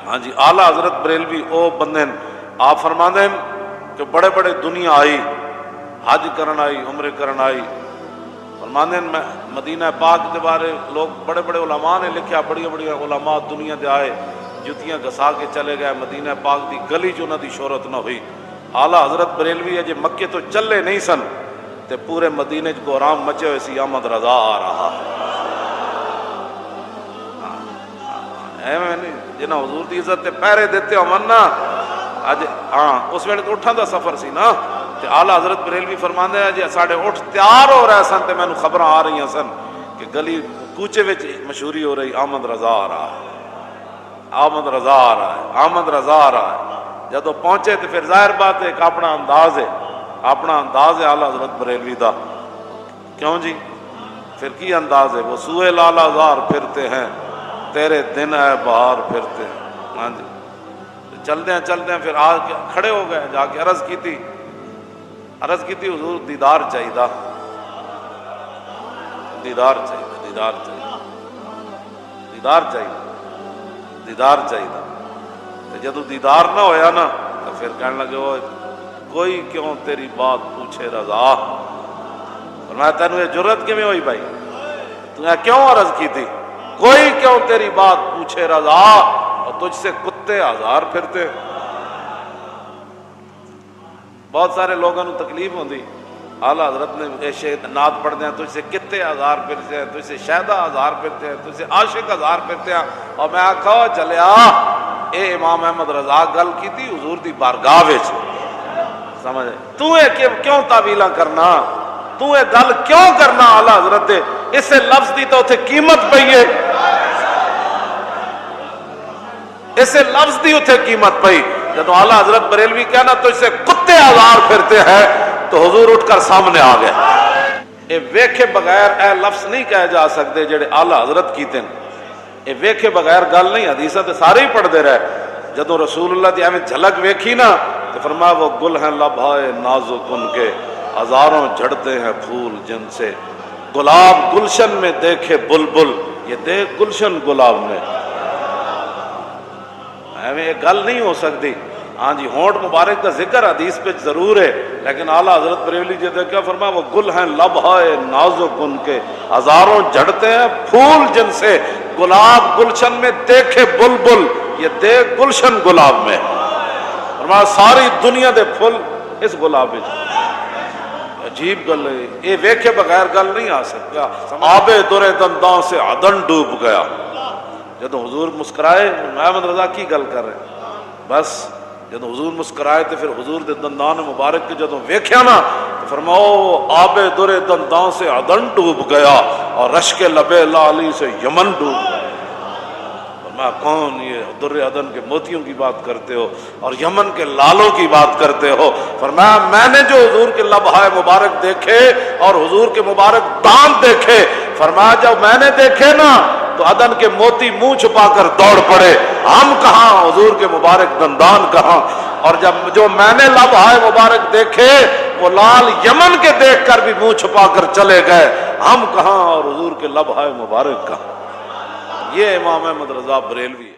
ہاں جی آلہ حضرت بریلوی او بندے آپ فرماندے ہیں کہ بڑے بڑے دنیا آئی حج کرن آئی عمرے کرن آئی، فرماندے ہیں مدینہ پاک کے بارے لوگ بڑے بڑے علماء نے لکھا، بڑی بڑی علماء دنیا دے آئے جتیاں گسا کے چلے گئے، مدینہ پاک دی گلی جو نہ دی شہرت نہ ہوئی۔ آلہ حضرت بریلوی ہے جی مکے تو چلے نہیں سن تے پورے مدینے کو آرام مچے ہوئے سی احمد رضا آ رہا جنہاں حضور دی عزت تے پیرے دیتے ہو مننا اج ہاں اس ویلے تو اٹھاں دا سفر سی نا تے آلہ حضرت بریلوی فرماندے ہیں جی ساڈے اٹھ تیار ہو رہے سن تے مینوں خبراں آ رہی سن کہ گلی کوچے وچ مشہوری ہو رہی احمد رضا آ رہا ہے، احمد رضا آ رہا ہے، احمد رضا آ رہا ہے۔ جدو پہنچے تو پھر ظاہر بات ہے ایک اپنا انداز ہے اعلی حضرت بریلوی دا، کیوں جی پھر کی انداز ہے؟ وہ سوئے لالا زار پھرتے ہیں تیرے دن ہے بہار پھرتے ہیں، ہاں جی چلتے ہیں پھر آ کے کھڑے ہو گئے، جا کے عرض کی تھی حضور دیدار چاہیے جدو دیدار نہ ہویا نا تو پھر کہنے لگے وہ کوئی کیوں تیری بات پوچھے رضا، فرمایا تینوں یہ جرت کیویں ہوئی بھائی، تو نے کیوں عرض کی تھی کوئی کیوں تیری بات پوچھے رضا اور تجھ سے کتے ہزار پھرتے۔ بہت سارے لوگوں کو تکلیف ہوندی، اعلیٰ حضرت نے نعت پڑھتے ہیں تجھ سے کتے ہزار پھرتے ہیں، تجھ سے شہدہ ہزار پھرتے ہیں، تجھ سے عاشق ہزار پھرتے ہیں، اور میں آکھا چلیا اے امام احمد رضا گل کی تھی حضور دی بارگاہ وچ، سمجھ تو کیوں تعویلاں کرنا، تو یہ گل کیوں کرنا اعلیٰ حضرت دے اس لفظ دی تو اتنے قیمت پئی ہے، اس لفظ دی اتنے قیمت پئی۔ جب اعلیٰ حضرت بریلوی کہنا تو اس سے کتے ہزار پھرتے ہیں تو حضور اٹھ کر سامنے آ گئے۔ اے ویکھے بغیر اے لفظ نہیں کہے جا سکتے جڑے اعلیٰ حضرت کیتے ہیں، اے ویکھے بغیر گل نہیں، حدیثاں تے سارے ہی پڑھ دے رہے۔ جدوں رسول اللہ دی ایویں جھلک ویکھی نا تو فرمایا وہ گل ہیں لبھائے نازک ان کے ہزاروں جھڑتے ہیں پھول جن سے، گلاب گلشن میں دیکھے بلبل یہ دیکھ گلشن گلاب میں، ایویں گل نہیں ہو سکتی۔ ہاں جی ہونٹ مبارک کا ذکر حدیث پہ ضرور ہے، لیکن اعلیٰ حضرت بریلوی جی نے کیا فرمایا وہ گل ہیں لبھائے نازک ان کے ہزاروں جھڑتے ہیں پھول جن سے، گلاب گلشن میں دیکھے بلبل یہ دیکھ گلشن گلاب میں، فرمایا ساری دنیا دے پھول اس گلاب میں۔ عجیب گل ہے، یہ ویکھے بغیر گل نہیں آ سکتا۔ آب در دنداں سے عدن ڈوب گیا، جدو حضور مسکرائے احمد رضا کی گل کر رہے بس، جدو حضور مسکرائے تو پھر حضور دے دندان مبارک کے جدو ویکھیا نا تو فرماؤ آب در دنداں سے عدن ڈوب گیا اور رشک لبے لالی سے یمن ڈوب گیا۔ فرمایا کون یہ در عدن کے موتیوں کی بات کرتے ہو اور یمن کے لالوں کی بات کرتے ہو؟ فرمایا میں نے جو حضور کے لبہائے مبارک دیکھے اور حضور کے مبارک دان دیکھے، فرمایا جب میں نے دیکھے نا تو عدن کے موتی منہ چھپا کر دوڑ پڑے، ہم کہاں حضور کے مبارک دندان کہاں، اور جب جو میں نے لبہائے مبارک دیکھے وہ لال یمن کے دیکھ کر بھی منہ چھپا کر چلے گئے، ہم کہاں اور حضور کے لبہائے مبارک کہاں۔ یہ امام احمد رضا بریلوی ہے۔